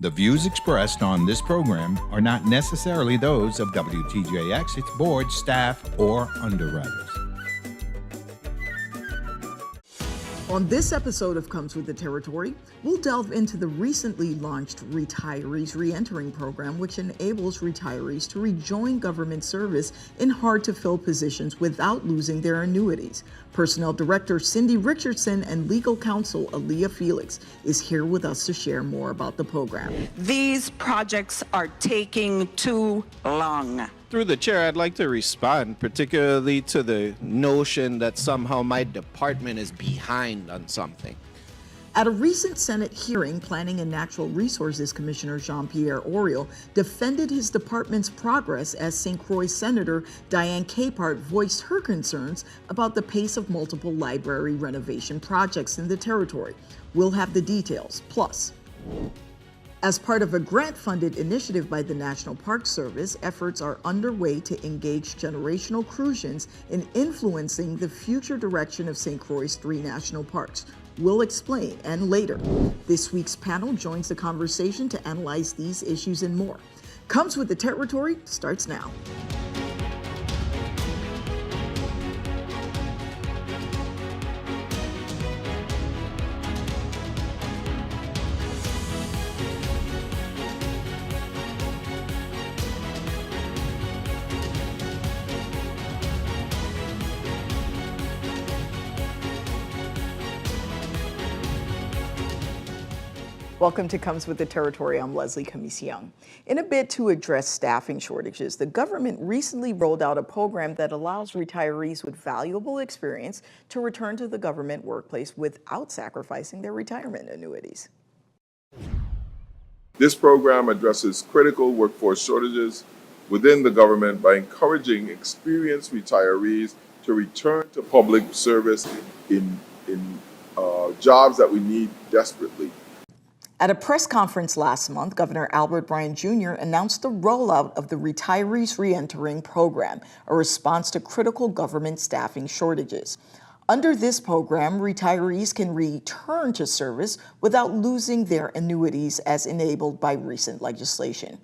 The views expressed on this program are not necessarily those of WTJX, its board, staff, or underwriters. On this episode of Comes with the Territory, we'll delve into the recently launched Retirees Reentering Program, which enables retirees to rejoin government service in hard-to-fill positions without losing their annuities. Personnel Director Cindy Richardson and Legal Counsel Aaliyah Felix is here with us to share more about the program. These projects are taking too long. Through the chair, I'd like to respond, particularly to the notion that somehow my department is behind on something. At a recent Senate hearing, Planning and Natural Resources Commissioner Jean-Pierre Oriol defended his department's progress as St. Croix Senator Diane Capehart voiced her concerns about the pace of multiple library renovation projects in the territory. We'll have the details. Plus, as part of a grant-funded initiative by the National Park Service, efforts are underway to engage generational Crucians in influencing the future direction of St. Croix's 3 national parks. We'll explain, and later, this week's panel joins the conversation to analyze these issues and more. Comes with the Territory starts now. Welcome to Comes with the Territory. I'm Leslie Camise-Young. In a bid to address staffing shortages, the government recently rolled out a program that allows retirees with valuable experience to return to the government workplace without sacrificing their retirement annuities. This program addresses critical workforce shortages within the government by encouraging experienced retirees to return to public service in jobs that we need desperately. At a press conference last month, Governor Albert Bryan Jr. announced the rollout of the Retirees Reentering Program, a response to critical government staffing shortages. Under this program, retirees can return to service without losing their annuities as enabled by recent legislation.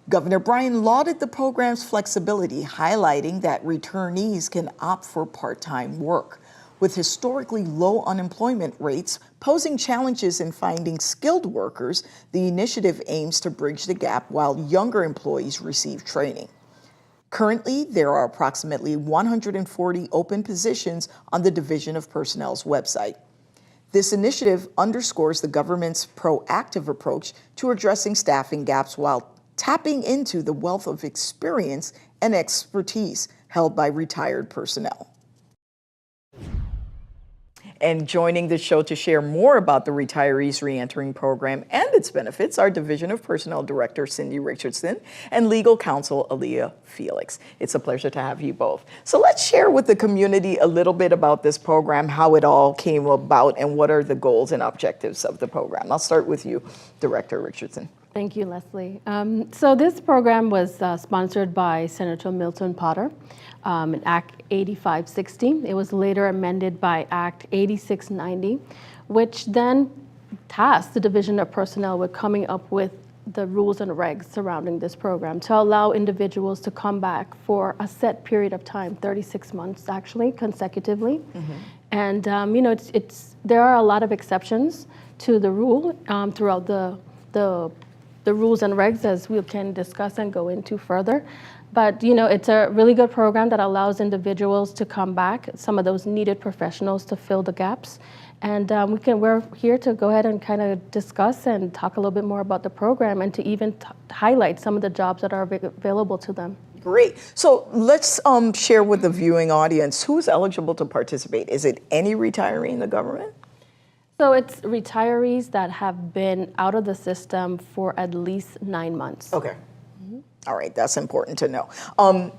Governor Bryan lauded the program's flexibility, highlighting that returnees can opt for part-time work. With historically low unemployment rates posing challenges in finding skilled workers, the initiative aims to bridge the gap while younger employees receive training. Currently, there are approximately 140 open positions on the Division of Personnel's website. This initiative underscores the government's proactive approach to addressing staffing gaps while tapping into the wealth of experience and expertise held by retired personnel. And joining the show to share more about the Retirees Reentering Program and its benefits are Division of Personnel Director Cindy Richardson and Legal Counsel Aaliyah Felix. It's a pleasure to have you both. So let's share with the community a little bit about this program, how it all came about, and what are the goals and objectives of the program. I'll start with you, Director Richardson. Thank you, Leslie. So this program was sponsored by Senator Milton Potter in Act 8560. It was later amended by Act 8690, which then tasked the Division of Personnel with coming up with the rules and regs surrounding this program to allow individuals to come back for a set period of time, 36 months actually, consecutively. Mm-hmm. And there are a lot of exceptions to the rule throughout the rules and regs, as we can discuss and go into further. But it's a really good program that allows individuals to come back, some of those needed professionals to fill the gaps. And we're here to go ahead and kind of discuss and talk a little bit more about the program and to even highlight some of the jobs that are available to them. Great. So let's share with the viewing audience, who's eligible to participate? Is it any retiree in the government? So it's retirees that have been out of the system for at least 9 months. Okay. Mm-hmm. All right, that's important to know.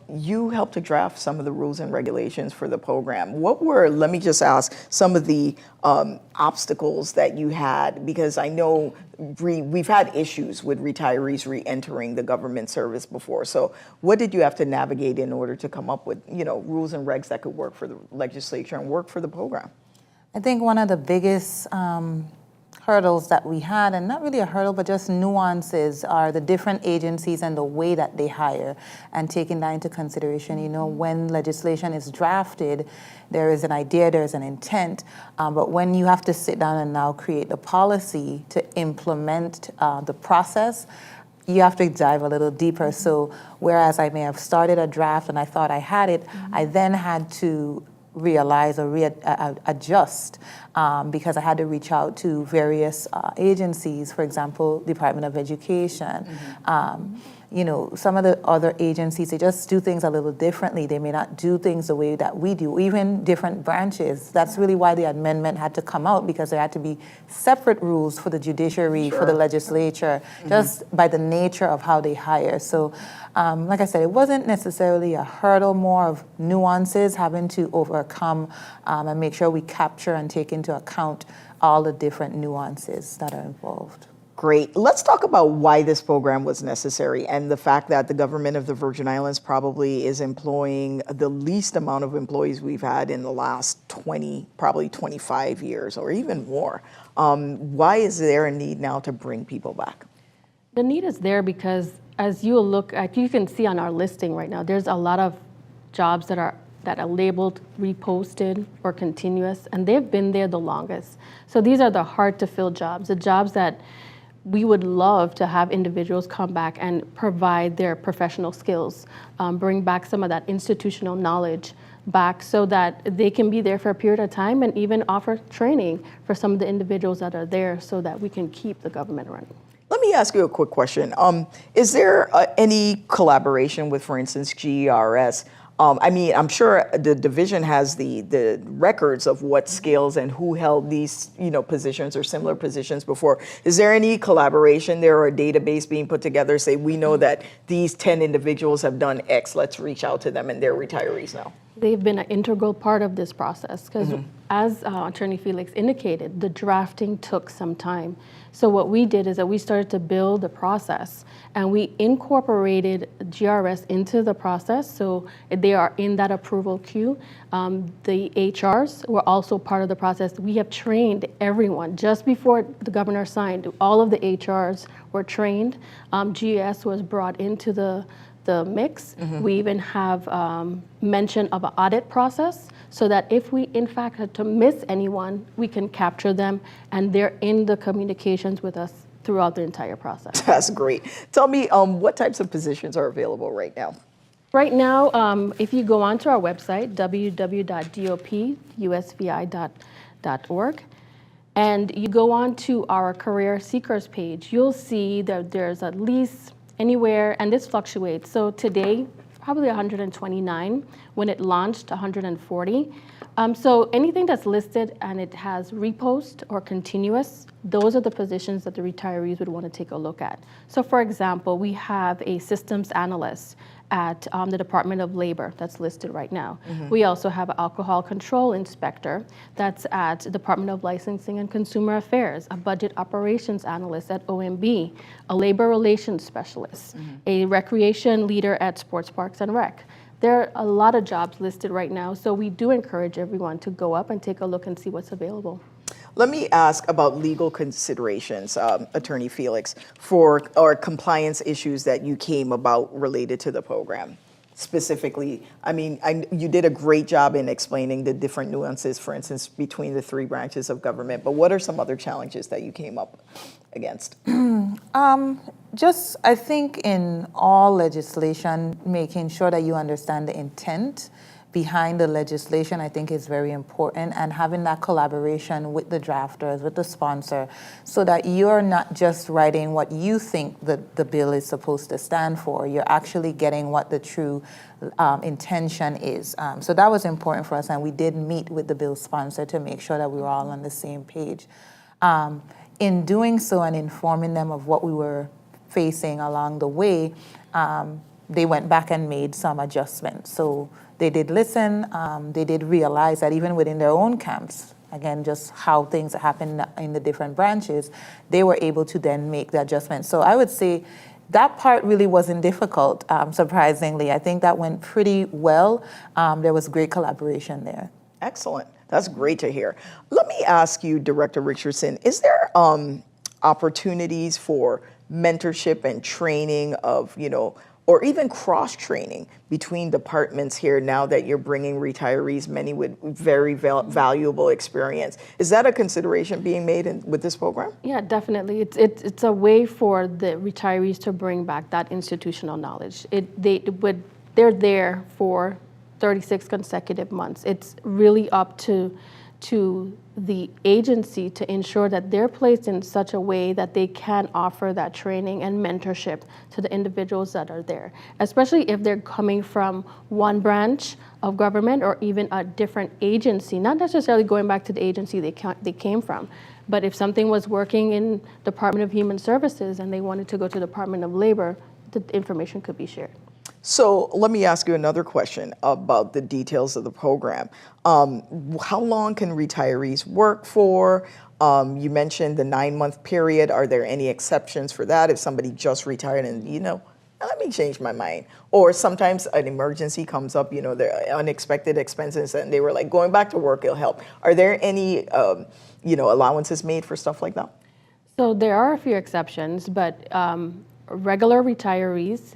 You helped to draft some of the rules and regulations for the program. What were, let me just ask, some of the obstacles that you had? Because I know we've had issues with retirees re-entering the government service before. So what did you have to navigate in order to come up with, rules and regs that could work for the legislature and work for the program? I think one of the biggest hurdles that we had, and not really a hurdle, but just nuances, are the different agencies and the way that they hire, and taking that into consideration. You know, when legislation is drafted, there is an idea, there's an intent, but when you have to sit down and now create the policy to implement the process, you have to dive a little deeper. So whereas I may have started a draft and I thought I had it, I then had to realize or adjust because I had to reach out to various agencies, for example, Department of Education. You know, some of the other agencies, they just do things a little differently. They may not do things the way that we do, even different branches. That's really why the amendment had to come out, because there had to be separate rules for the judiciary, for the legislature, just by the nature of how they hire. So, like I said, it wasn't necessarily a hurdle, more of nuances having to overcome and make sure we capture and take into account all the different nuances that are involved. Great. Let's talk about why this program was necessary and the fact that the government of the Virgin Islands probably is employing the least amount of employees we've had in the last 20, probably 25 years or even more. Why is there a need now to bring people back? The need is there because as you look at, you can see on our listing right now, there's a lot of jobs that are labeled reposted or continuous, and they've been there the longest. So these are the hard to fill jobs, the jobs that we would love to have individuals come back and provide their professional skills, bring back some of that institutional knowledge back so that they can be there for a period of time and even offer training for some of the individuals that are there so that we can keep the government running. Let me ask you a quick question. Is there any collaboration with, for instance, GERS? I mean, I'm sure the division has the records of what skills and who held these, positions or similar positions before. Is there any collaboration there or a database being put together? Say, we know that these 10 individuals have done X. Let's reach out to them, and they're retirees now. They've been an integral part of this process because, as Attorney Felix indicated, the drafting took some time. So what we did is that we started to build the process, and we incorporated GRS into the process, so they are in that approval queue. The HRs were also part of the process. We have trained everyone. Just before the governor signed, all of the HRs were trained. GS was brought into the mix. We even have mention of an audit process so that if we in fact had to miss anyone, we can capture them and they're in the communications with us throughout the entire process. That's great. Tell me what types of positions are available right now? Right now, if you go onto our website, www.dopusvi.org, and you go on to our career seekers page, you'll see that there's at least anywhere, and this fluctuates. So today, probably 129. When it launched, 140. So anything that's listed and it has repost or continuous, those are the positions that the retirees would want to take a look at. So for example, we have a systems analyst at the Department of Labor that's listed right now. We also have an alcohol control inspector that's at Department of Licensing and Consumer Affairs, a budget operations analyst at OMB, a labor relations specialist, a recreation leader at Sports Parks and Rec. There are a lot of jobs listed right now, so we do encourage everyone to go up and take a look and see what's available. Let me ask about legal considerations, Attorney Felix, for or compliance issues that you came about related to the program. Specifically, I mean, you did a great job in explaining the different nuances, for instance, between the three branches of government, but what are some other challenges that you came up against? Just, I think in all legislation, making sure that you understand the intent behind the legislation, I think is very important, and having that collaboration with the drafters, with the sponsor, so that you're not just writing what you think the bill is supposed to stand for, you're actually getting what the true intention is. So that was important for us, and we did meet with the bill sponsor to make sure that we were all on the same page. In doing so and informing them of what we were facing along the way, they went back and made some adjustments. So they did listen, they did realize that even within their own camps, again, just how things happen in the different branches, they were able to then make the adjustments. So I would say that part really wasn't difficult, surprisingly. I think that went pretty well. There was great collaboration there. Excellent. That's great to hear. Let me ask you, Director Richardson, is there opportunities for mentorship and training of, or even cross-training between departments here now that you're bringing retirees, many with very valuable experience? Is that a consideration being made with this program? Yeah, definitely. It's a way for the retirees to bring back that institutional knowledge. They're there for 36 consecutive months. It's really up to the agency to ensure that they're placed in such a way that they can offer that training and mentorship to the individuals that are there, especially if they're coming from one branch of government or even a different agency, not necessarily going back to the agency they came from, but if something was working in Department of Human Services and they wanted to go to Department of Labor, the information could be shared. So let me ask you another question about the details of the program. How long can retirees work for? You mentioned the 9-month period. Are there any exceptions for that if somebody just retired and, let me change my mind? Or sometimes an emergency comes up, there are unexpected expenses and they were like, going back to work, it'll help. Are there any, allowances made for stuff like that? So there are a few exceptions, but regular retirees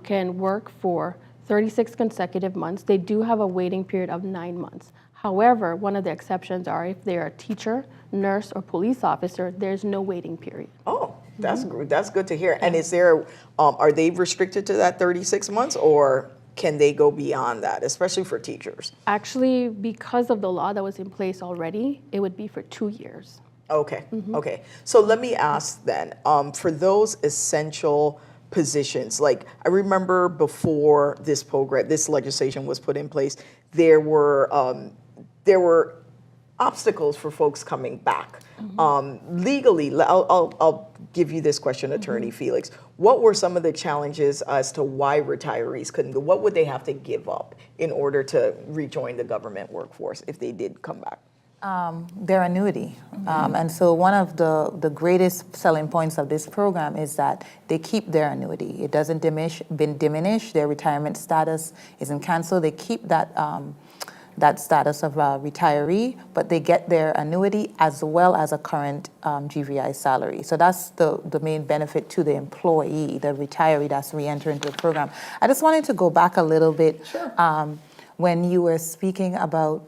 can work for 36 consecutive months. They do have a waiting period of 9 months. However, one of the exceptions are if they're a teacher, nurse, or police officer, there's no waiting period. Oh, that's good to hear. And is there, are they restricted to that 36 months or can they go beyond that, especially for teachers? Actually, because of the law that was in place already, it would be for 2 years. Okay, okay. So let me ask then, for those essential positions, like I remember before this program, this legislation was put in place, there were obstacles for folks coming back. Legally, I'll give you this question, Attorney Felix. What were some of the challenges as to why retirees couldn't go? What would they have to give up in order to rejoin the government workforce if they did come back? Their annuity. And so one of the greatest selling points of this program is that they keep their annuity. It doesn't diminish. Their retirement status isn't canceled. They keep that that status of a retiree, but they get their annuity as well as a current GVI salary. So that's the main benefit to the employee, the retiree that's re-entering into the program. I just wanted to go back a little bit. Sure. When you were speaking about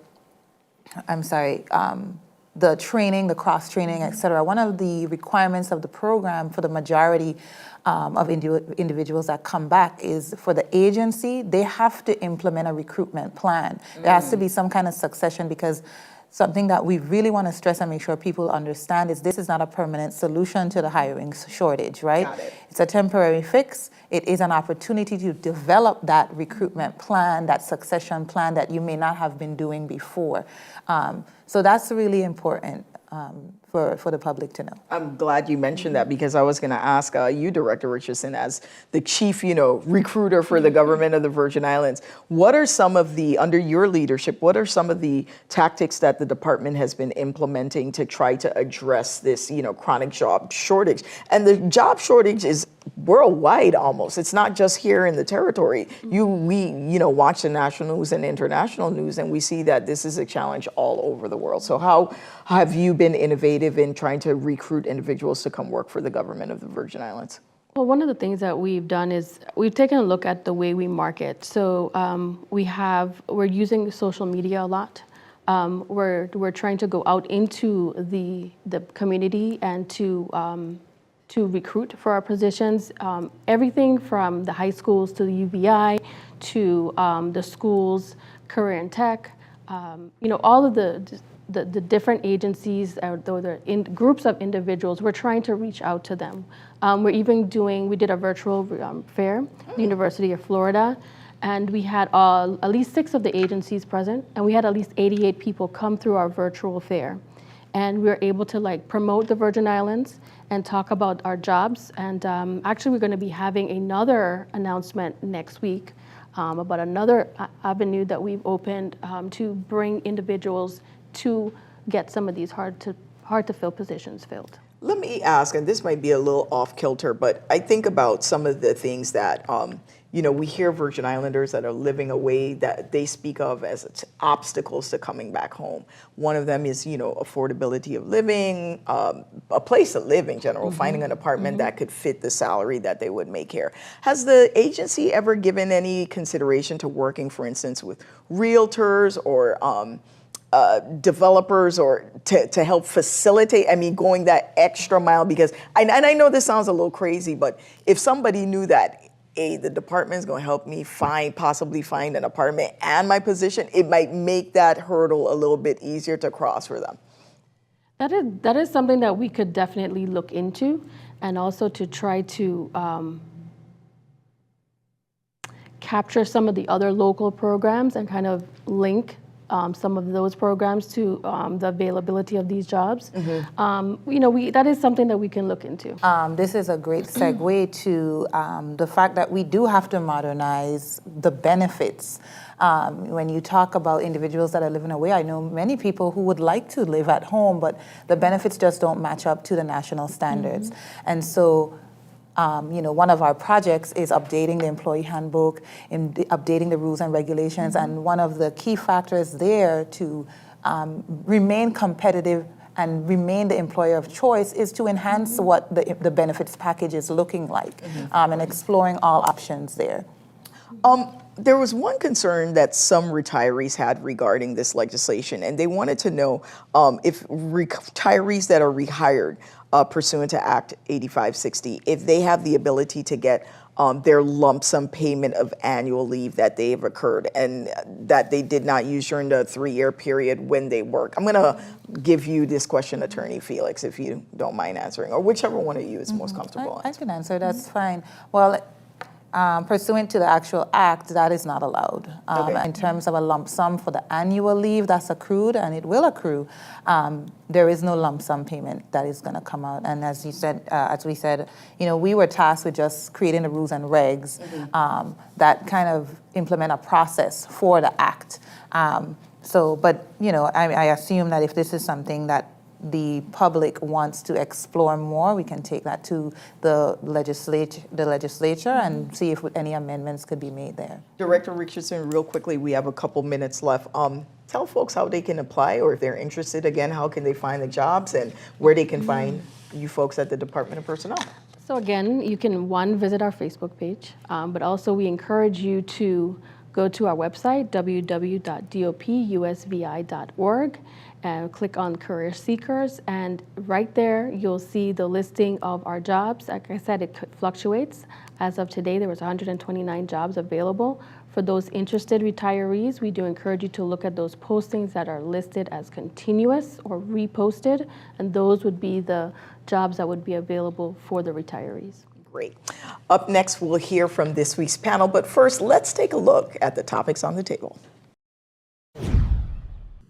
the training, the cross-training, et cetera. One of the requirements of the program for the majority of individuals that come back is for the agency, they have to implement a recruitment plan. There has to be some kind of succession because something that we really want to stress and make sure people understand is this is not a permanent solution to the hiring shortage, right? Got it. It's a temporary fix. It is an opportunity to develop that recruitment plan, that succession plan that you may not have been doing before. So that's really important for the public to know. I'm glad you mentioned that because I was going to ask you, Director Richardson, as the chief, recruiter for the government of the Virgin Islands, what are some of the, under your leadership, what are some of the tactics that the department has been implementing to try to address this, chronic job shortage? And the job shortage is worldwide almost. It's not just here in the territory. We watch the national news and international news, and we see that this is a challenge all over the world. So how have you been innovative in trying to recruit individuals to come work for the government of the Virgin Islands? Well, one of the things that we've done is we've taken a look at the way we market. So we're using social media a lot. We're trying to go out into the community and to recruit for our positions. Everything from the high schools to the UBI to the schools, career and tech, all of the different agencies, the groups of individuals, we're trying to reach out to them. We did a virtual fair, the University of Florida, and we had at least 6 of the agencies present, and we had at least 88 people come through our virtual fair. And we were able to promote the Virgin Islands and talk about our jobs. And actually, we're going to be having another announcement next week about another avenue that we've opened to bring individuals to get some of these hard to fill positions filled. Let me ask, and this might be a little off kilter, but I think about some of the things that, we hear Virgin Islanders that are living away that they speak of as obstacles to coming back home. One of them is, affordability of living, a place to live in general, finding an apartment that could fit the salary that they would make here. Has the agency ever given any consideration to working, for instance, with realtors or developers or to help facilitate, going that extra mile? Because, and I know this sounds a little crazy, but if somebody knew that, the department is going to help me possibly find an apartment and my position, it might make that hurdle a little bit easier to cross for them. That is something that we could definitely look into, and also to try to capture some of the other local programs and kind of link some of those programs to the availability of these jobs. That is something that we can look into. This is a great segue to the fact that we do have to modernize the benefits. When you talk about individuals that are living away, I know many people who would like to live at home, but the benefits just don't match up to the national standards. And so one of our projects is updating the employee handbook and updating the rules and regulations. And one of the key factors there to remain competitive and remain the employer of choice is to enhance what the benefits package is looking like, and exploring all options there. There was one concern that some retirees had regarding this legislation, and they wanted to know if retirees that are rehired pursuant to Act 8560, if they have the ability to get their lump sum payment of annual leave that they have occurred and that they did not use during the 3-year period when they work. I'm going to give you this question, Attorney Felix, if you don't mind answering, or whichever one of you is most comfortable. I can answer, that's fine. Well, pursuant to the actual act, that is not allowed. In terms of a lump sum for the annual leave that's accrued, and it will accrue, there is no lump sum payment that is going to come out. And as we said, we were tasked with just creating the rules and regs that kind of implement a process for the act. I assume that if this is something that the public wants to explore more, we can take that to the legislature and see if any amendments could be made there. Director Richardson, real quickly, we have a couple minutes left. Tell folks how they can apply, or if they're interested, again, how can they find the jobs and where they can find you folks at the Department of Personnel. So again, you can, visit our Facebook page, but also we encourage you to go to our website, www.dopusvi.org, and click on Career Seekers, and right there you'll see the listing of our jobs. Like I said, it fluctuates. As of today, there was 129 jobs available. For those interested retirees, we do encourage you to look at those postings that are listed as continuous or reposted, and those would be the jobs that would be available for the retirees. Great. Up next, we'll hear from this week's panel, but first, let's take a look at the topics on the table.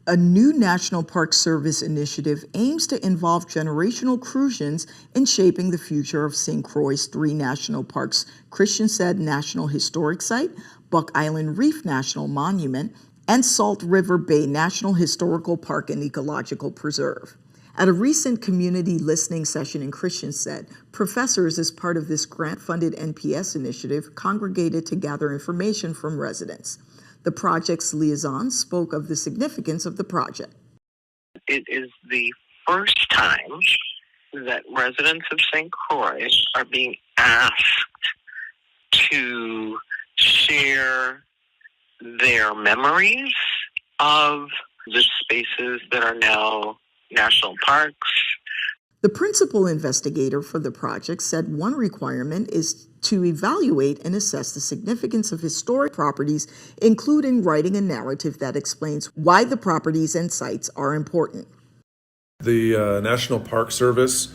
A new National Park Service initiative aims to involve generational Crucians in shaping the future of St. Croix's 3 national parks: Christiansted National Historic Site, Buck Island Reef National Monument, and Salt River Bay National Historical Park and Ecological Preserve. At a recent community listening session in Christiansted, professors, as part of this grant-funded NPS initiative, congregated to gather information from residents. The project's liaison spoke of the significance of the project. It is the first time that residents of St. Croix are being asked to share their memories of the spaces that are now national parks. The principal investigator for the project said one requirement is to evaluate and assess the significance of historic properties, including writing a narrative that explains why the properties and sites are important. The National Park Service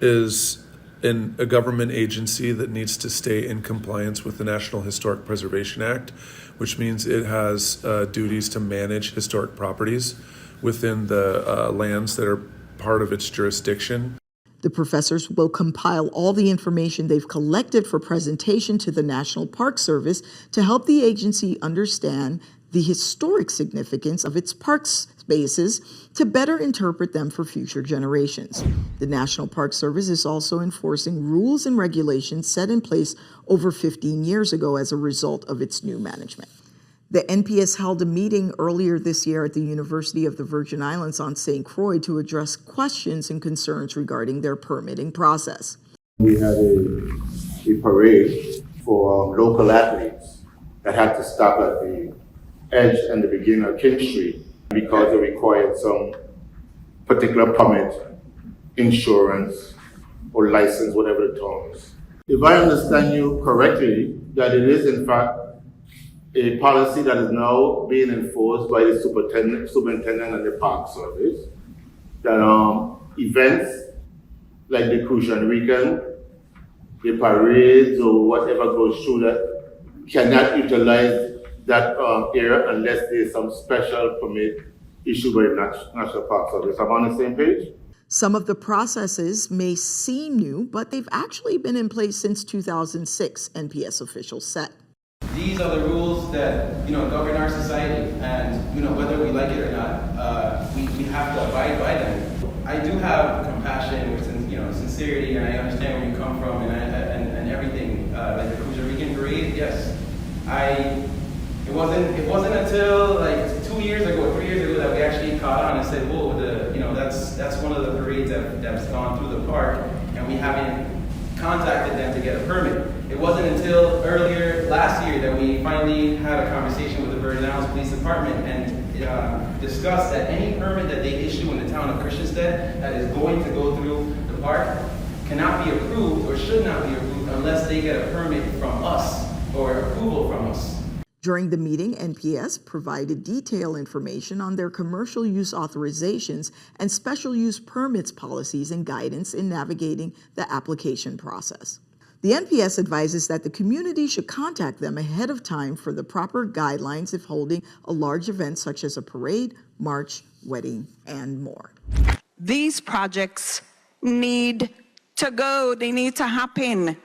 is a government agency that needs to stay in compliance with the National Historic Preservation Act, which means it has duties to manage historic properties within the lands that are part of its jurisdiction. The professors will compile all the information they've collected for presentation to the National Park Service to help the agency understand the historic significance of its park spaces to better interpret them for future generations. The National Park Service is also enforcing rules and regulations set in place over 15 years ago as a result of its new management. The NPS held a meeting earlier this year at the University of the Virgin Islands on St. Croix to address questions and concerns regarding their permitting process. We had a parade for local athletes that had to stop at the edge and the beginning of King Street because it required some particular permit, insurance, or license, whatever the term is. If I understand you correctly, that it is in fact a policy that is now being enforced by the superintendent and the Park Service, that events like the Crucian Weekend, the parades, or whatever goes through that, cannot utilize that area unless there's some special permit issued by the National Park Service. I'm on the same page? Some of the processes may seem new, but they've actually been in place since 2006, NPS officials said. These are the rules that govern our society, and whether we like it or not, we have to abide by them. I do have compassion, sincerity, and I understand where you come from, and everything. Like the Cruiser Weekend Parade, yes. It wasn't until like 2 years ago, 3 years ago, that we actually caught on and said, whoa, that's one of the parades that's gone through the park, and we haven't contacted them to get a permit. It wasn't until earlier last year that we finally had a conversation with the Virgin Islands Police Department and discussed that any permit that they issue in the town of Christiansted that is going to go through the park cannot be approved or should not be approved unless they get a permit from us or approval from us. During the meeting, NPS provided detailed information on their commercial use authorizations and special use permits policies and guidance in navigating the application process. The NPS advises that the community should contact them ahead of time for the proper guidelines if holding a large event such as a parade, march, wedding, and more. These projects need to go. They need to happen.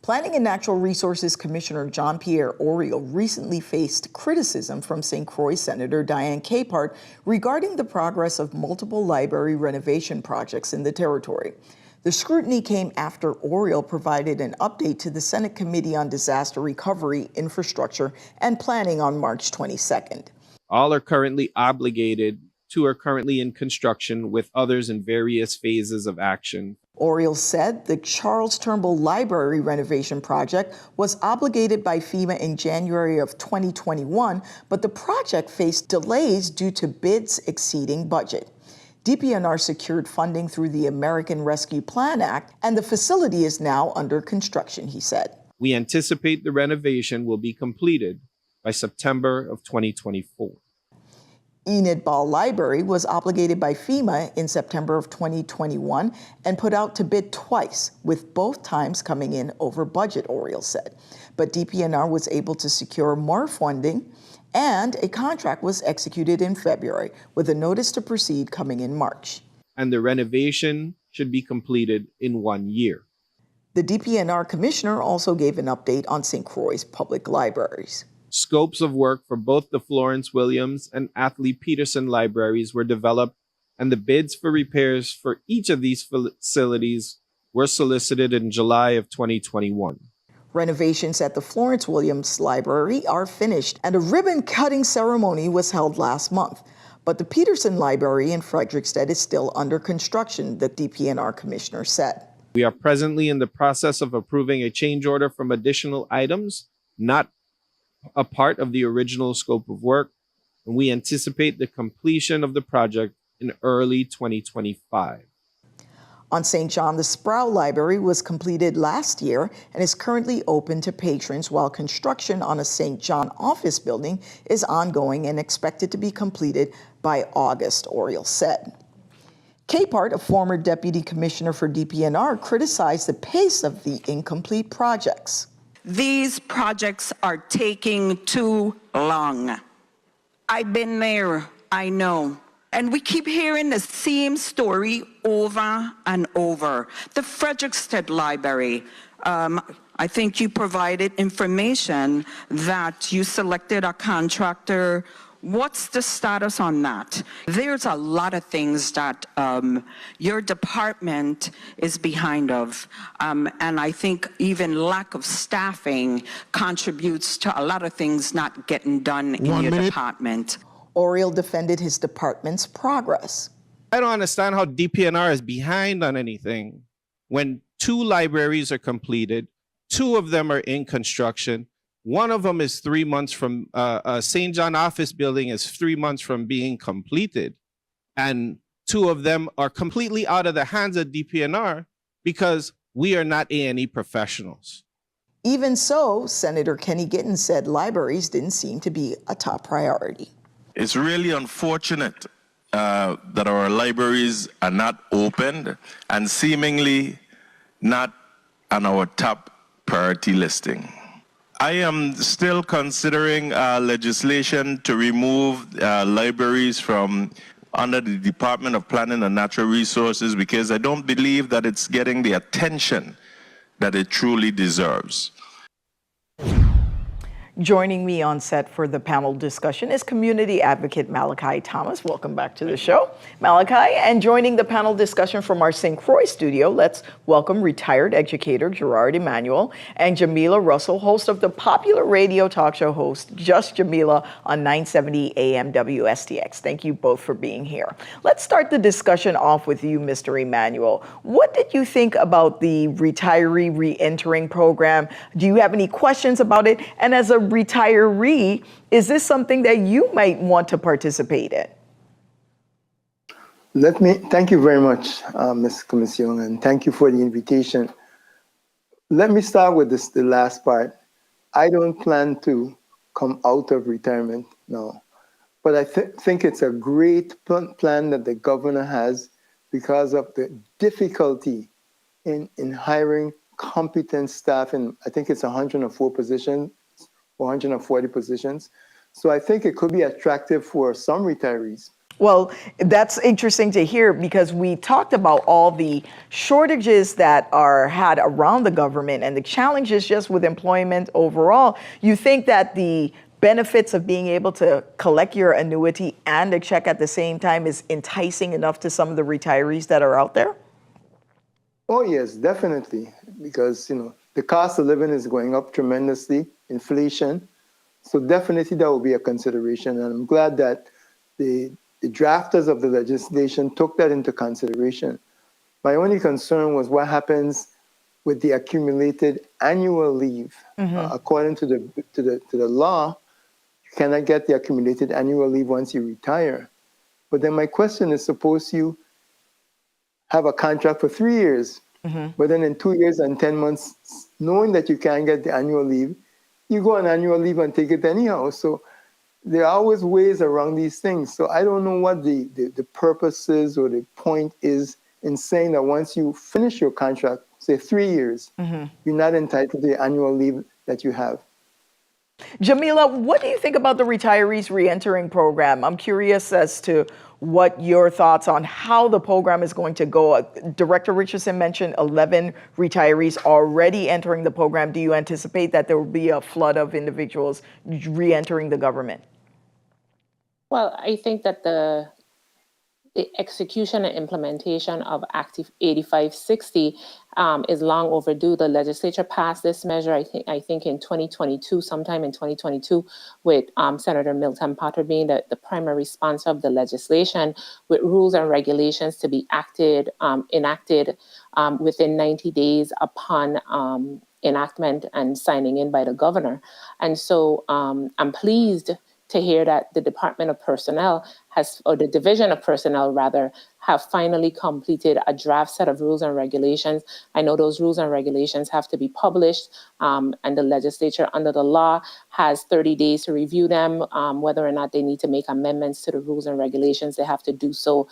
Planning and Natural Resources Commissioner Jean-Pierre Oriol recently faced criticism from St. Croix Senator Diane Capehart regarding the progress of multiple library renovation projects in the territory. The scrutiny came after Oriol provided an update to the Senate Committee on Disaster Recovery, Infrastructure, and Planning on March 22nd. All are currently obligated, 2 are currently in construction, with others in various phases of action. Oriol said the Charles Turnbull Library renovation project was obligated by FEMA in January of 2021, but the project faced delays due to bids exceeding budget. DPNR secured funding through the American Rescue Plan Act, and the facility is now under construction, he said. We anticipate the renovation will be completed by September of 2024. Enid Ball Library was obligated by FEMA in September of 2021 and put out to bid twice, with both times coming in over budget, Oriol said. But DPNR was able to secure more funding, and a contract was executed in February, with a notice to proceed coming in March. And the renovation should be completed in 1 year. The DPNR commissioner also gave an update on St. Croix's public libraries. Scopes of work for both the Florence Williams and Athley Peterson libraries were developed, and the bids for repairs for each of these facilities were solicited in July of 2021. Renovations at the Florence Williams Library are finished, and a ribbon-cutting ceremony was held last month. But the Peterson Library in Frederiksted is still under construction, the DPNR commissioner said. We are presently in the process of approving a change order from additional items, not a part of the original scope of work, and we anticipate the completion of the project in early 2025. On St. John, the Sproul Library was completed last year and is currently open to patrons, while construction on a St. John office building is ongoing and expected to be completed by August, Oriol said. Capehart, a former deputy commissioner for DPNR, criticized the pace of the incomplete projects. These projects are taking too long. I've been there, I know. And we keep hearing the same story over and over. The Frederiksted Library, I think you provided information that you selected a contractor. What's the status on that? There's a lot of things that your department is behind of. And I think even lack of staffing contributes to a lot of things not getting done in your department. Oriel defended his department's progress. I don't understand how DPNR is behind on anything when 2 libraries are completed, 2 of them are in construction. One of them is 3 months from, St. John office building is 3 months from being completed. And 2 of them are completely out of the hands of DPNR because we are not A&E professionals. Even so, Senator Kenny Gittens said libraries didn't seem to be a top priority. It's really unfortunate that our libraries are not opened and seemingly not on our top priority listing. I am still considering legislation to remove libraries from under the Department of Planning and Natural Resources because I don't believe that it's getting the attention that it truly deserves. Joining me on set for the panel discussion is community advocate Malachi Thomas. Welcome back to the show, Malachi. And joining the panel discussion from our St. Croix studio, let's welcome retired educator Gerard Emanuel and Jamila Russell, host of the popular radio talk show host Just Jamila on 970 AM WSTX. Thank you both for being here. Let's start the discussion off with you, Mr. Emanuel. What did you think about the retiree re-entering program? Do you have any questions about it? And as a retiree, is this something that you might want to participate in? Thank you very much, Ms. Commission, and thank you for the invitation. Let me start with the last part. I don't plan to come out of retirement, no. But I think it's a great plan that the governor has because of the difficulty in hiring competent staff, and I think it's 104 positions, 140 positions. So I think it could be attractive for some retirees. Well, that's interesting to hear because we talked about all the shortages that are had around the government and the challenges just with employment overall. You think that the benefits of being able to collect your annuity and a check at the same time is enticing enough to some of the retirees that are out there? Oh, yes, definitely. Because, the cost of living is going up tremendously, inflation. So definitely that will be a consideration. And I'm glad that the drafters of the legislation took that into consideration. My only concern was what happens with the accumulated annual leave. According to the law, you cannot get the accumulated annual leave once you retire. But then my question is, suppose you have a contract for 3 years, but then in 2 years and 10 months, knowing that you can't get the annual leave, you go on annual leave and take it anyhow. So there are always ways around these things. So I don't know what the purpose is or the point is in saying that once you finish your contract, say 3 years, you're not entitled to the annual leave that you have. Jamila, what do you think about the retirees re-entering program? I'm curious as to what your thoughts on how the program is going to go. Director Richardson mentioned 11 retirees already entering the program. Do you anticipate that there will be a flood of individuals re-entering the government? Well, I think that the execution and implementation of Act 8560 is long overdue. The legislature passed this measure, I think in 2022, sometime in 2022, with Senator Milton Potter being the primary sponsor of the legislation, with rules and regulations to be enacted within 90 days upon enactment and signing in by the governor. And so I'm pleased to hear that the Department of Personnel or the Division of Personnel rather, have finally completed a draft set of rules and regulations. I know those rules and regulations have to be published, and the legislature under the law has 30 days to review them. Whether or not they need to make amendments to the rules and regulations, they have to do so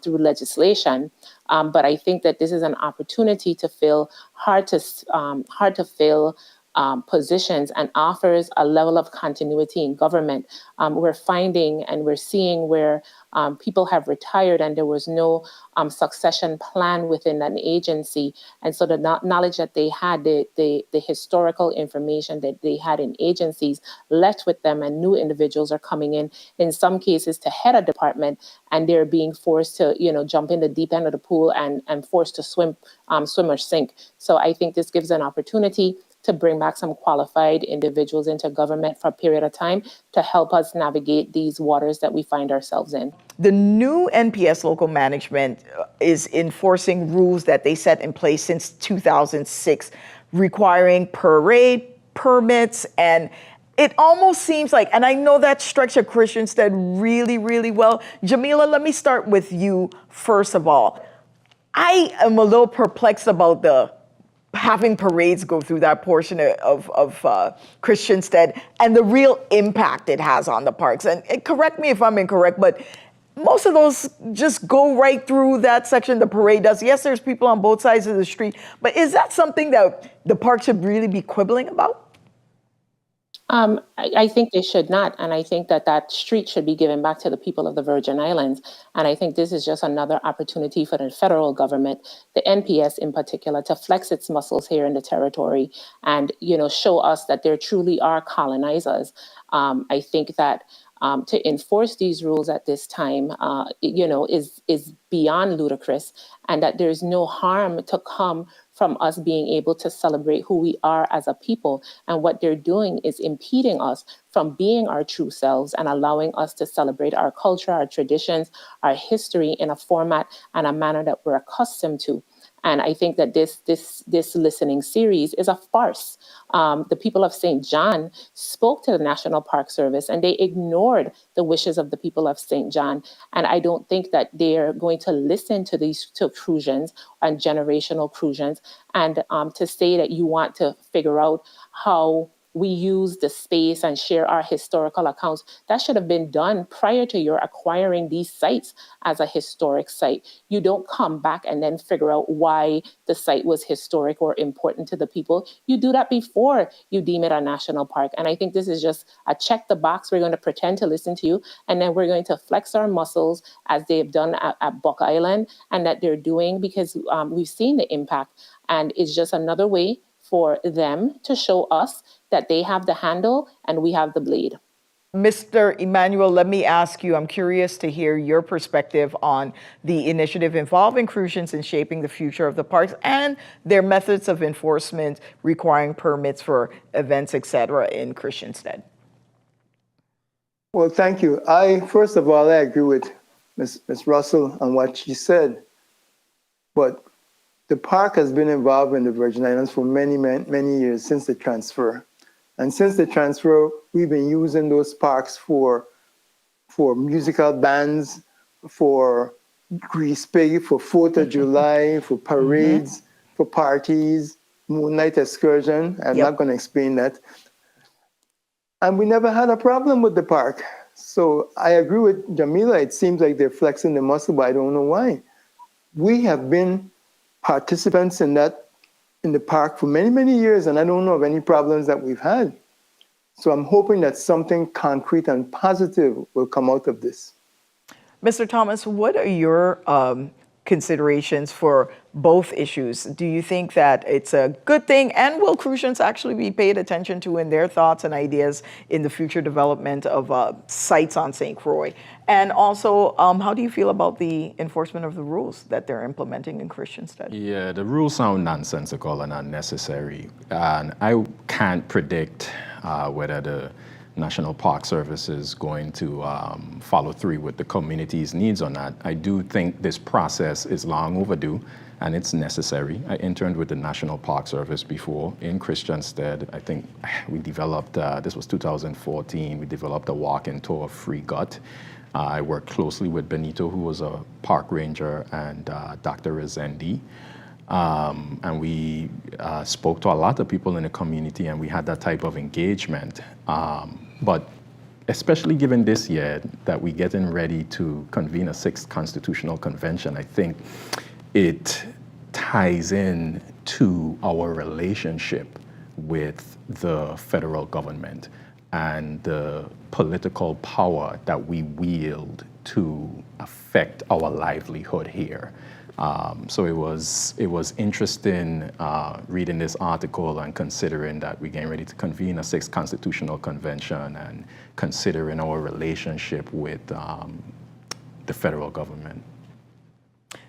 through legislation. But I think that this is an opportunity to fill hard to fill positions and offers a level of continuity in government. We're finding and we're seeing where people have retired and there was no succession plan within an agency. And so the knowledge that they had, the historical information that they had in agencies left with them, and new individuals are coming in some cases to head a department, and they're being forced to, jump in the deep end of the pool and forced to swim or sink. So I think this gives an opportunity to bring back some qualified individuals into government for a period of time to help us navigate these waters that we find ourselves in. The new NPS local management is enforcing rules that they set in place since 2006, requiring parade permits, and it almost seems like, and I know that strikes a Christiansted really, really well. Jamila, let me start with you first of all. I am a little perplexed about having parades go through that portion of Christiansted and the real impact it has on the parks. And correct me if I'm incorrect, but most of those just go right through that section the parade does. Yes, there's people on both sides of the street, but is that something that the park should really be quibbling about? I think they should not. And I think that street should be given back to the people of the Virgin Islands. And I think this is just another opportunity for the federal government, the NPS in particular, to flex its muscles here in the territory and, show us that there truly are colonizers. I think that to enforce these rules at this time, is beyond ludicrous, and that there's no harm to come from us being able to celebrate who we are as a people. And what they're doing is impeding us from being our true selves and allowing us to celebrate our culture, our traditions, our history in a format and a manner that we're accustomed to. And I think that this listening series is a farce. The people of St. John spoke to the National Park Service and they ignored the wishes of the people of St. John. And I don't think that they're going to listen to these Crucians and generational Crucians and to say that you want to figure out how we use the space and share our historical accounts. That should have been done prior to your acquiring these sites as a historic site. You don't come back and then figure out why the site was historic or important to the people. You do that before you deem it a national park. And I think this is just a check the box. We're going to pretend to listen to you, and then we're going to flex our muscles as they've done at Buck Island and that they're doing, because we've seen the impact. And it's just another way for them to show us that they have the handle and we have the blade. Mr. Emmanuel, let me ask you, I'm curious to hear your perspective on the initiative involving Crucians in shaping the future of the parks and their methods of enforcement requiring permits for events, etc. in Christiansted. Well, thank you. First of all, I agree with Ms. Russell on what she said, but the park has been involved in the Virgin Islands for many, many years since the transfer. And since the transfer, we've been using those parks for musical bands, for Grease Pig, for 4th of July, for parades, for parties, moonlight excursion. I'm not going to explain that. And we never had a problem with the park. So I agree with Jamila. It seems like they're flexing the muscle, but I don't know why. We have been participants in the park for many, many years, and I don't know of any problems that we've had. So I'm hoping that something concrete and positive will come out of this. Mr. Thomas, what are your considerations for both issues? Do you think that it's a good thing, and will Crucians actually be paid attention to in their thoughts and ideas in the future development of sites on St. Croix? And also, how do you feel about the enforcement of the rules that they're implementing in Christiansted? Yeah, the rules sound nonsensical and unnecessary. And I can't predict whether the National Park Service is going to follow through with the community's needs or not. I do think this process is long overdue and it's necessary. I interned with the National Park Service before in Christiansted. I think we developed, this was 2014, we developed a walk-in tour of Free Gut. I worked closely with Benito, who was a park ranger, and Dr. Rezendi. And we spoke to a lot of people in the community, and we had that type of engagement. But especially given this year that we're getting ready to convene a 6th Constitutional Convention, I think it ties in to our relationship with the federal government and the political power that we wield to affect our livelihood here. So it was interesting reading this article and considering that we're getting ready to convene a 6th Constitutional Convention and considering our relationship with the federal government.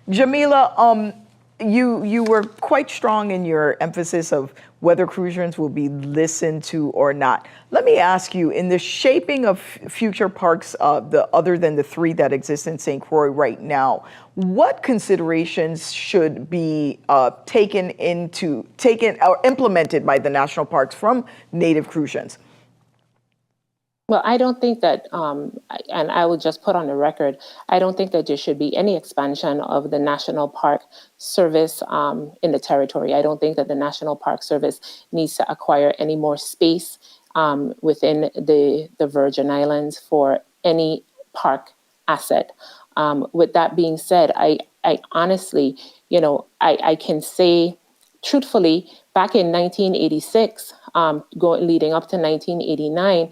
Jamila, you were quite strong in your emphasis of whether Crucians will be listened to or not. Let me ask you, in the shaping of future parks, other than the 3 that exist in St. Croix right now, what considerations should be taken or implemented by the national parks from Native Crucians? Well, I don't think that, and I will just put on the record, I don't think that there should be any expansion of the National Park Service in the territory. I don't think that the National Park Service needs to acquire any more space within the Virgin Islands for any park asset. With that being said, I honestly, I can say truthfully, back in 1986, leading up to 1989,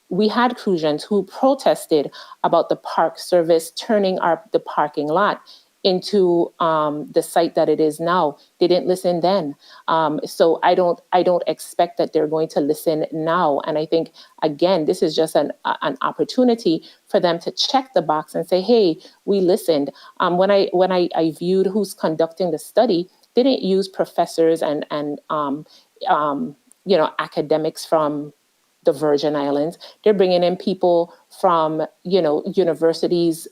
we had Crucians who protested about the Park Service turning the parking lot into the site that it is now. They didn't listen then. So I don't expect that they're going to listen now. And I think, again, this is just an opportunity for them to check the box and say, hey, we listened. When I viewed who's conducting the study, they didn't use professors and academics from the Virgin Islands. They're bringing in people from, universities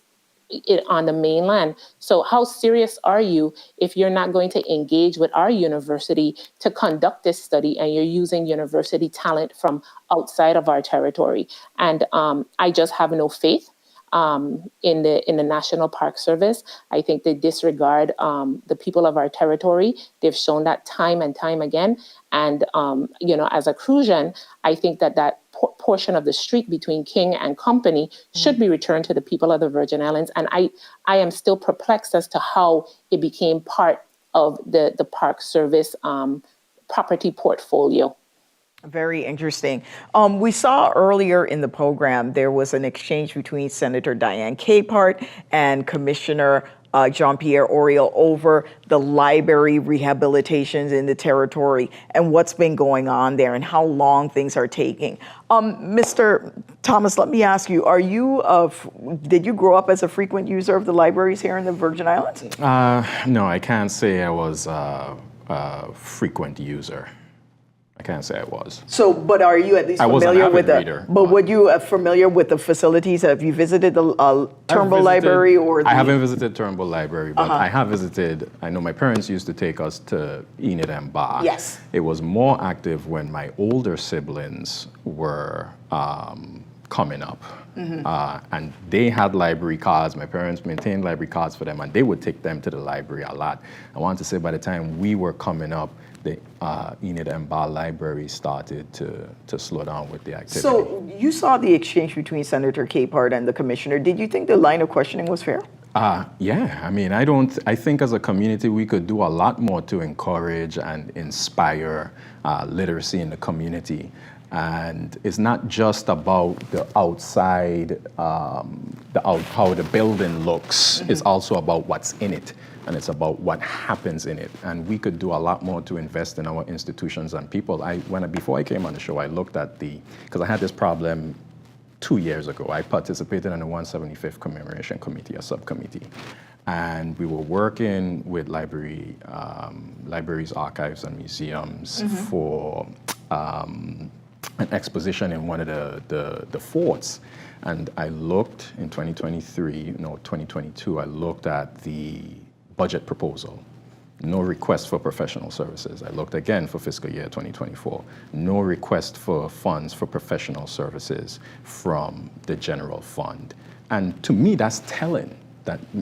on the mainland. So how serious are you if you're not going to engage with our university to conduct this study and you're using university talent from outside of our territory? And I just have no faith in the National Park Service. I think they disregard the people of our territory. They've shown that time and time again. And, as a Crucian, I think that portion of the street between King and Company should be returned to the people of the Virgin Islands. And I am still perplexed as to how it became part of the Park Service property portfolio. Very interesting. We saw earlier in the program, there was an exchange between Senator Diane Capehart and Commissioner Jean-Pierre Oriol over the library rehabilitations in the territory and what's been going on there and how long things are taking. Mr. Thomas, let me ask you, did you grow up as a frequent user of the libraries here in the Virgin Islands? No, I can't say I was a frequent user. I can't say I was. So, but are you at least familiar with were you familiar with the facilities? Have you visited the Turnbull Library or I haven't visited Turnbull Library, but I have visited. I know my parents used to take us to Enid and Bar. Yes. It was more active when my older siblings were coming up. And they had library cards. My parents maintained library cards for them, and they would take them to the library a lot. I want to say by the time we were coming up, the Enid and Bar Library started to slow down with the activity. So you saw the exchange between Senator Capehart and the commissioner. Did you think the line of questioning was fair? Yeah, I mean, I think as a community we could do a lot more to encourage and inspire literacy in the community. And it's not just about the outside, how the building looks. It's also about what's in it, and it's about what happens in it. And we could do a lot more to invest in our institutions and people. Before I came on the show, I looked at because I had this problem 2 years ago. I participated in the 175th Commemoration Committee, a subcommittee. And we were working with libraries, archives, and museums for an exposition in one of the forts. And I looked in 2022, I looked at the budget proposal. No request for professional services. I looked again for fiscal year 2024. No request for funds for professional services from the general fund. And to me, that's telling.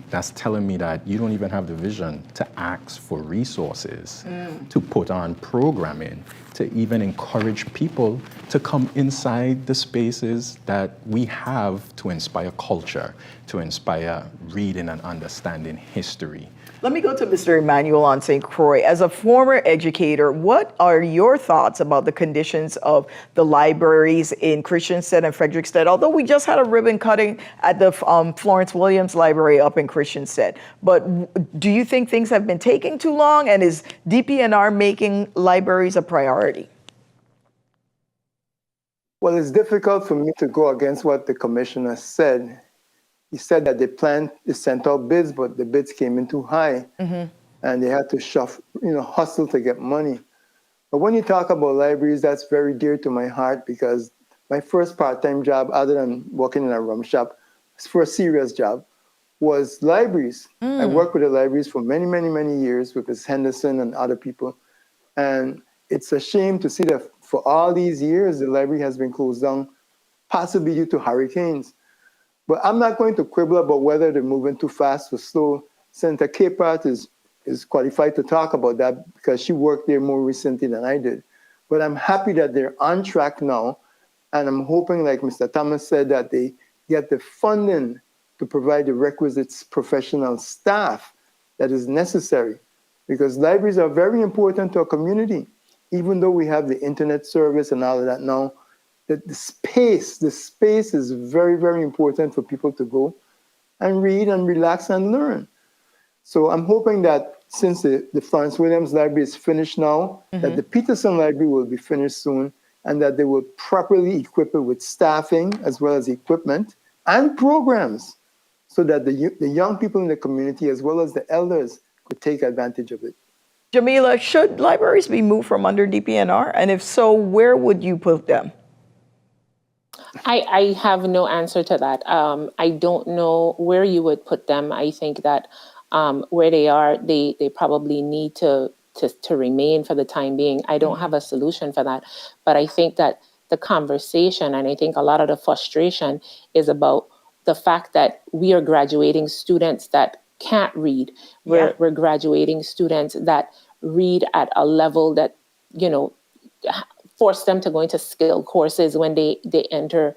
That's telling me that you don't even have the vision to ask for resources to put on programming to even encourage people to come inside the spaces that we have to inspire culture, to inspire reading and understanding history. Let me go to Mr. Emmanuel on St. Croix. As a former educator, what are your thoughts about the conditions of the libraries in Christiansted and Frederiksted? Although we just had a ribbon cutting at the Florence Williams Library up in Christiansted. But do you think things have been taking too long? And is DPNR making libraries a priority? Well, it's difficult for me to go against what the commissioner said. He said that they sent out bids, but the bids came in too high, and they had to hustle to get money. But when you talk about libraries, that's very dear to my heart, because my first part-time job, other than working in a rum shop, for a serious job, was libraries. I worked with the libraries for many, many, many years with Ms. Henderson and other people. And it's a shame to see that for all these years, the library has been closed down, possibly due to hurricanes. But I'm not going to quibble about whether they're moving too fast or slow. Senator Capehart is qualified to talk about that because she worked there more recently than I did. But I'm happy that they're on track now. And I'm hoping, like Mr. Thomas said, that they get the funding to provide the requisite professional staff that is necessary. Because libraries are very important to our community. Even though we have the internet service and all of that now, the space is very, very important for people to go and read and relax and learn. So I'm hoping that since the Florence Williams Library is finished now, that the Peterson Library will be finished soon, and that they will properly equip it with staffing as well as equipment and programs so that the young people in the community as well as the elders could take advantage of it. Jamila, should libraries be moved from under DPNR? And if so, where would you put them? I have no answer to that. I don't know where you would put them. I think that where they are, they probably need to remain for the time being. I don't have a solution for that. But I think that the conversation, and I think a lot of the frustration, is about the fact that we are graduating students that can't read. We're graduating students that read at a level that, force them to go into skill courses when they enter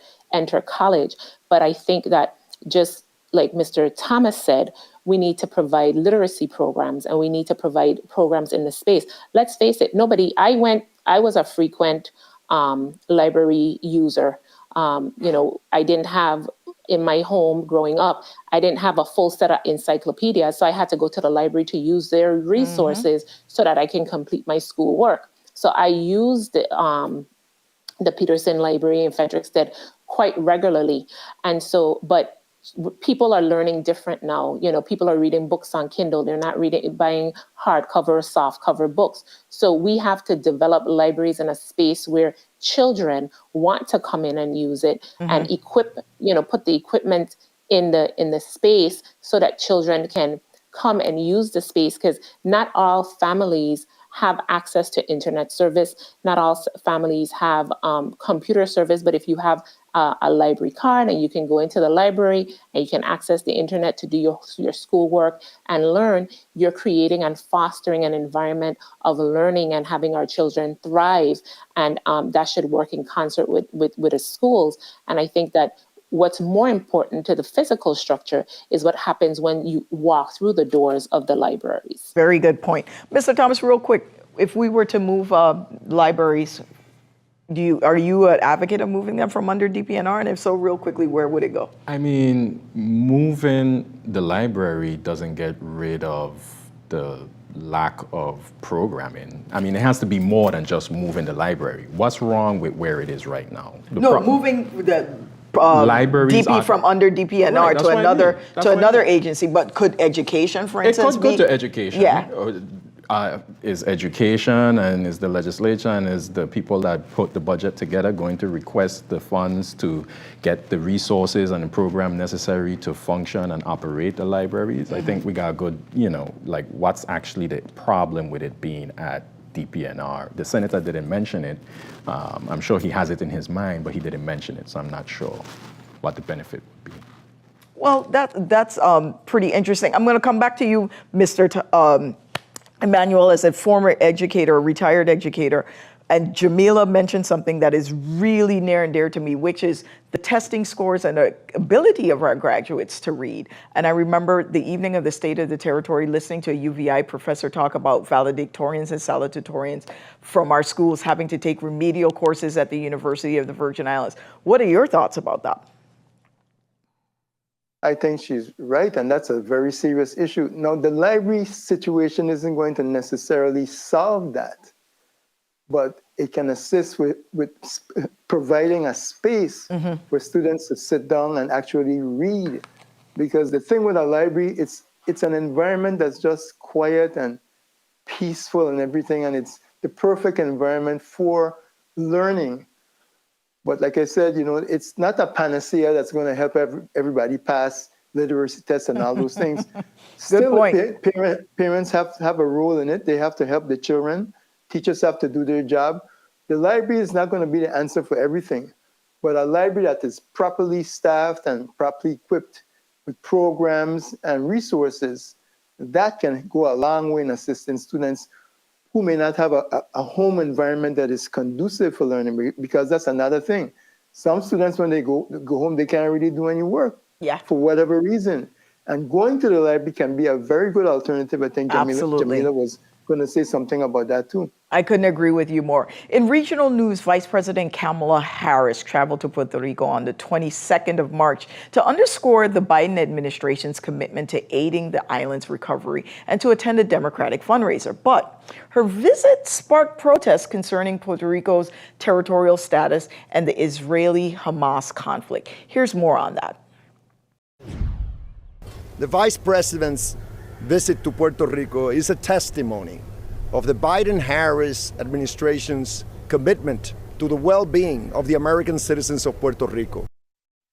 college. But I think that, just like Mr. Thomas said, we need to provide literacy programs, and we need to provide programs in the space. Let's face it, I was a frequent library user. I didn't have, in my home growing up, I didn't have a full set of encyclopedias, so I had to go to the library to use their resources so that I can complete my schoolwork. So I used the Peterson Library in Frederiksted quite regularly. And so, but people are learning different now. People are reading books on Kindle. They're not buying hardcover or softcover books. So we have to develop libraries in a space where children want to come in and use it and equip, put the equipment in the space so that children can come and use the space, because not all families have access to internet service. Not all families have computer service, but if you have a library card and you can go into the library and you can access the internet to do your schoolwork and learn, you're creating and fostering an environment of learning and having our children thrive. And that should work in concert with the schools. And I think that what's more important to the physical structure is what happens when you walk through the doors of the libraries. Very good point. Mr. Thomas, real quick, if we were to move libraries, are you an advocate of moving them from under DPNR? And if so, real quickly, where would it go? I mean, moving the library doesn't get rid of the lack of programming. I mean, it has to be more than just moving the library. What's wrong with where it is right now? Moving the libraries DP from under DPNR to another agency. But could education, for instance, it could go to education. Yeah. Is education and is the legislature and is the people that put the budget together going to request the funds to get the resources and the program necessary to function and operate the libraries? I think we got a good, what's actually the problem with it being at DPNR? The senator didn't mention it. I'm sure he has it in his mind, but he didn't mention it, so I'm not sure what the benefit would be. Well, that's pretty interesting. I'm going to come back to you, Mr. Emmanuel, as a former educator, a retired educator. And Jamila mentioned something that is really near and dear to me, which is the testing scores and the ability of our graduates to read. And I remember the evening of the State of the Territory listening to a UVI professor talk about valedictorians and salutatorians from our schools having to take remedial courses at the University of the Virgin Islands. What are your thoughts about that? I think she's right, and that's a very serious issue. Now, the library situation isn't going to necessarily solve that, but it can assist with providing a space for students to sit down and actually read. Because the thing with a library, it's an environment that's just quiet and peaceful and everything, and it's the perfect environment for learning. But like I said, it's not a panacea that's going to help everybody pass literacy tests and all those things. Still, parents have a role in it. They have to help the children. Teachers have to do their job. The library is not going to be the answer for everything, but a library that is properly staffed and properly equipped with programs and resources, that can go a long way in assisting students who may not have a home environment that is conducive for learning, because that's another thing. Some students, when they go home, they can't really do any work for whatever reason. And going to the library can be a very good alternative. I think Jamila was going to say something about that too. I couldn't agree with you more. In regional news, Vice President Kamala Harris traveled to Puerto Rico on the 22nd of March to underscore the Biden administration's commitment to aiding the island's recovery and to attend a Democratic fundraiser. But her visit sparked protests concerning Puerto Rico's territorial status and the Israeli-Hamas conflict. Here's more on that. The Vice President's visit to Puerto Rico is a testimony of the Biden-Harris administration's commitment to the well-being of the American citizens of Puerto Rico.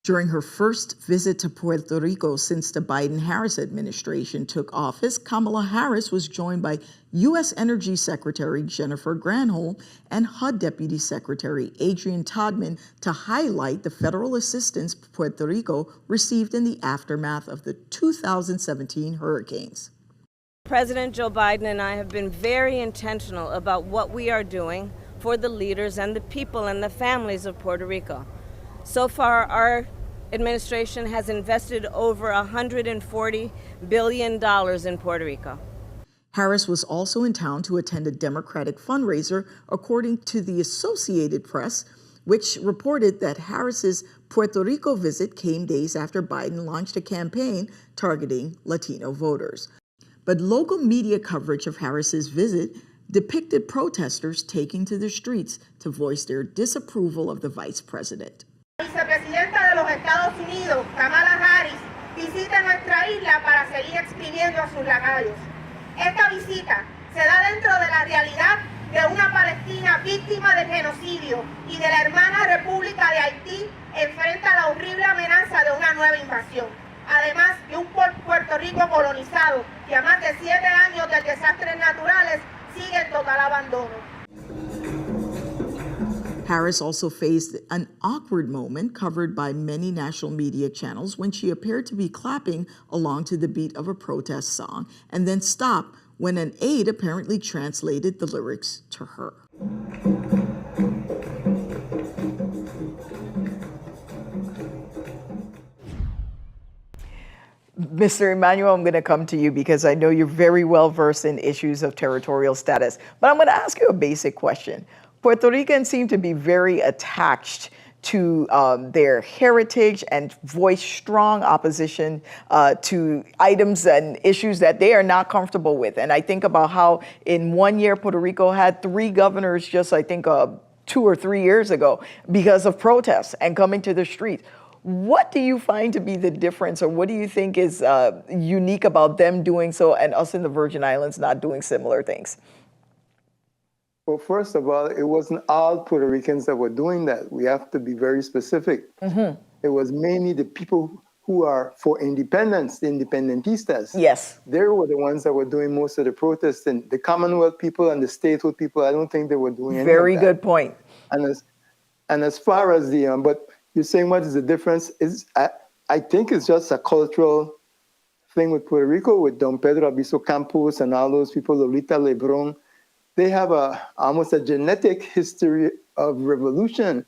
During her first visit to Puerto Rico since the Biden-Harris administration took office, Kamala Harris was joined by U.S. Energy Secretary Jennifer Granholm and HUD Deputy Secretary Adrian Todman to highlight the federal assistance Puerto Rico received in the aftermath of the 2017 hurricanes. President Joe Biden and I have been very intentional about what we are doing for the leaders and the people and the families of Puerto Rico. So far, our administration has invested over $140 billion in Puerto Rico. Harris was also in town to attend a Democratic fundraiser, according to the Associated Press, which reported that Harris's Puerto Rico visit came days after Biden launched a campaign targeting Latino voters. But local media coverage of Harris's visit depicted protesters taking to the streets to voice their disapproval of the vice president. Vicepresidenta de los Estados Unidos, Kamala Harris, visita nuestra isla para seguir exprimiendo a sus lacayos. Esta visita se da dentro de la realidad de una Palestina víctima del genocidio y de la hermana República de Haití enfrenta la horrible amenaza de una nueva invasión. Además de un Puerto Rico colonizado que a más de 7 años de desastres naturales sigue en total abandono. Harris also faced an awkward moment covered by many national media channels when she appeared to be clapping along to the beat of a protest song and then stopped when an aide apparently translated the lyrics to her. Mr. Emmanuel, I'm going to come to you because I know you're very well versed in issues of territorial status, but I'm going to ask you a basic question. Puerto Ricans seem to be very attached to their heritage and voice strong opposition to items and issues that they are not comfortable with. And I think about how in 1 year Puerto Rico had 3 governors just, I think, 2 or 3 years ago because of protests and coming to the streets. What do you find to be the difference, or what do you think is unique about them doing so and us in the Virgin Islands not doing similar things? Well, first of all, it wasn't all Puerto Ricans that were doing that. We have to be very specific. Mm-hmm. It was mainly the people who are for independence, the independentistas. Yes. They were the ones that were doing most of the protests. And the Commonwealth people and the statehood people, I don't think they were doing anything. Very good point. And as far as the, but you're saying what is the difference? I think it's just a cultural thing with Puerto Rico, with Don Pedro Albizu Campos and all those people, Lolita Lebron. they have almost a genetic history of revolution.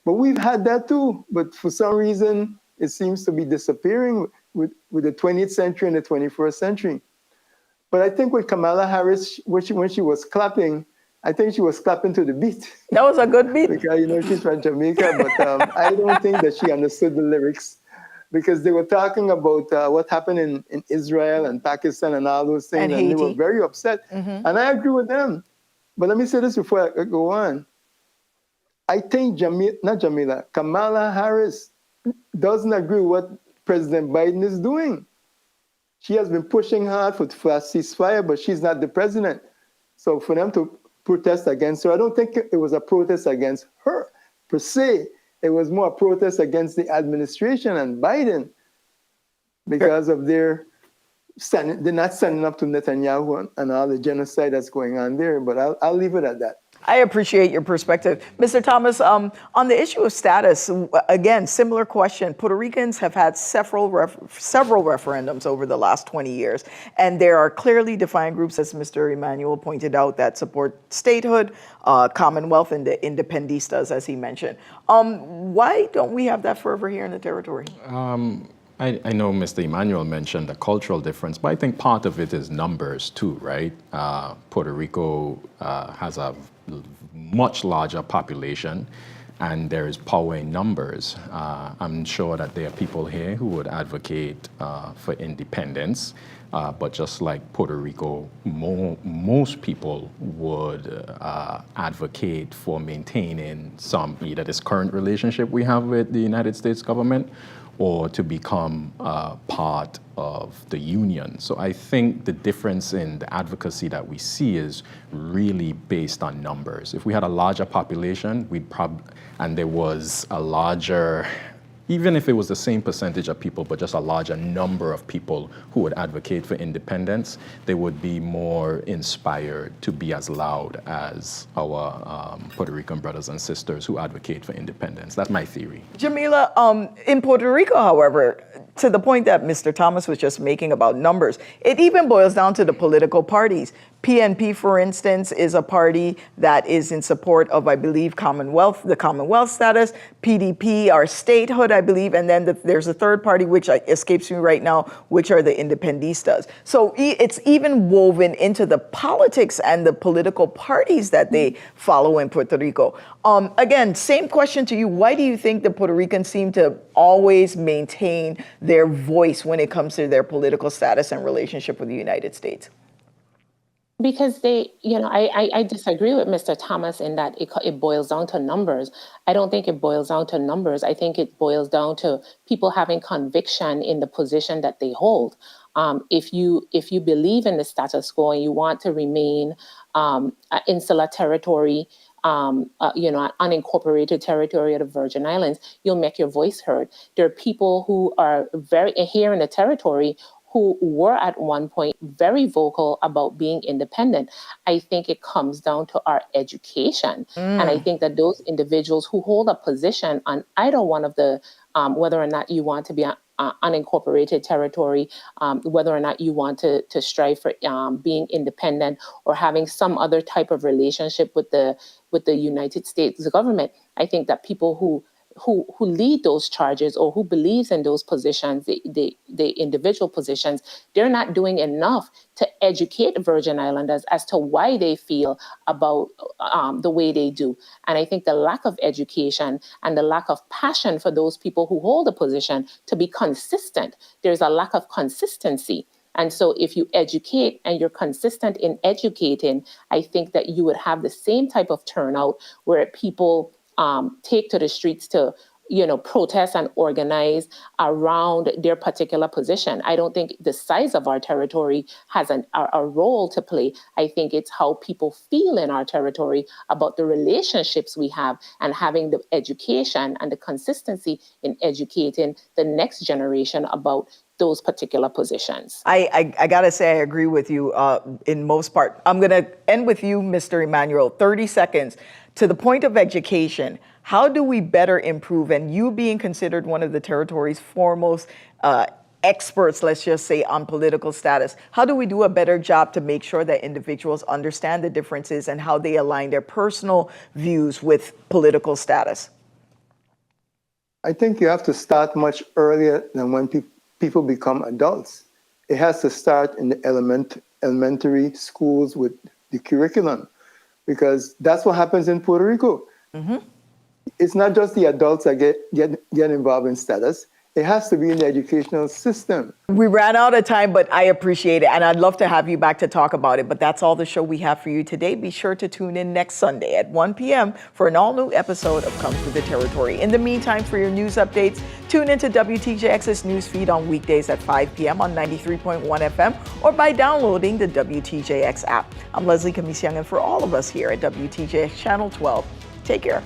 But we've had that too. But for some reason, it seems to be disappearing with the 20th century and the 21st century. But I think with Kamala Harris, when she was clapping, I think she was clapping to the beat. That was a good beat. Because, you know, she's from Jamaica, but I don't think that she understood the lyrics, because they were talking about what happened in Israel and Pakistan and all those things, and they were very upset. And I agree with them. But let me say this before I go on. I think Kamala Harris doesn't agree with what President Biden is doing. She has been pushing hard for a ceasefire, but she's not the president. So for them to protest against her, I don't think it was a protest against her per se. It was more a protest against the administration and Biden because of they're not standing up to Netanyahu and all the genocide that's going on there. But I'll leave it at that. I appreciate your perspective. Mr. Thomas, on the issue of status, again, similar question. Puerto Ricans have had several referendums over the last 20 years, and there are clearly defined groups, as Mr. Emanuel pointed out, that support statehood, Commonwealth, and the Independistas, as he mentioned. Why don't we have that fervor here in the territory? I know Mr. Emanuel mentioned the cultural difference, but I think part of it is numbers too, right? Puerto Rico has a much larger population, and there is power in numbers. I'm sure that there are people here who would advocate for independence, but just like Puerto Rico, most people would advocate for maintaining either this current relationship we have with the United States government, or to become part of the union. So I think the difference in the advocacy that we see is really based on numbers. If we had a larger population, and there was a larger, even if it was the same percentage of people, but just a larger number of people who would advocate for independence, they would be more inspired to be as loud as our Puerto Rican brothers and sisters who advocate for independence. That's my theory. Jamila, in Puerto Rico, however, to the point that Mr. Thomas was just making about numbers, it even boils down to the political parties. PNP, for instance, is a party that is in support of, I believe, the Commonwealth status, PDP, our statehood, I believe, and then there's a third party, which escapes me right now, which are the Independistas. So it's even woven into the politics and the political parties that they follow in Puerto Rico. Again, same question to you. Why do you think the Puerto Ricans seem to always maintain their voice when it comes to their political status and relationship with the United States? Because I disagree with Mr. Thomas in that it boils down to numbers. I don't think it boils down to numbers. I think it boils down to people having conviction in the position that they hold. If you believe in the status quo and you want to remain an insular territory, an unincorporated territory of the Virgin Islands, you'll make your voice heard. There are people who are here in the territory who were at one point very vocal about being independent. I think it comes down to our education. And I think that those individuals who hold a position on either one of the, whether or not you want to be an unincorporated territory, whether or not you want to strive for being independent or having some other type of relationship with the United States government, I think that people who lead those charges or who believes in those positions, the individual positions, they're not doing enough to educate Virgin Islanders as to why they feel about the way they do. And I think the lack of education and the lack of passion for those people who hold a position to be consistent, there's a lack of consistency. And so if you educate and you're consistent in educating, I think that you would have the same type of turnout where people take to the streets to, protest and organize around their particular position. I don't think the size of our territory has a role to play. I think it's how people feel in our territory about the relationships we have and having the education and the consistency in educating the next generation about those particular positions. I gotta say, I agree with you in most part. I'm gonna end with you, Mr. Emanuel, 30 seconds. To the point of education, how do we better improve, and you being considered one of the territory's foremost experts, let's just say, on political status. How do we do a better job to make sure that individuals understand the differences and how they align their personal views with political status? I think you have to start much earlier than when people become adults. It has to start in the elementary schools with the curriculum, because that's what happens in Puerto Rico. Mm-hmm. It's not just the adults that get involved in status. It has to be in the educational system. We ran out of time, but I appreciate it. And I'd love to have you back to talk about it. But that's all the show we have for you today. Be sure to tune in next Sunday at 1 p.m. for an all-new episode of Comes with the Territory. In the meantime, for your news updates, tune into WTJX's news feed on weekdays at 5 p.m. on 93.1 FM or by downloading the WTJX app. I'm Leslie Camisiang, and for all of us here at WTJX Channel 12, take care.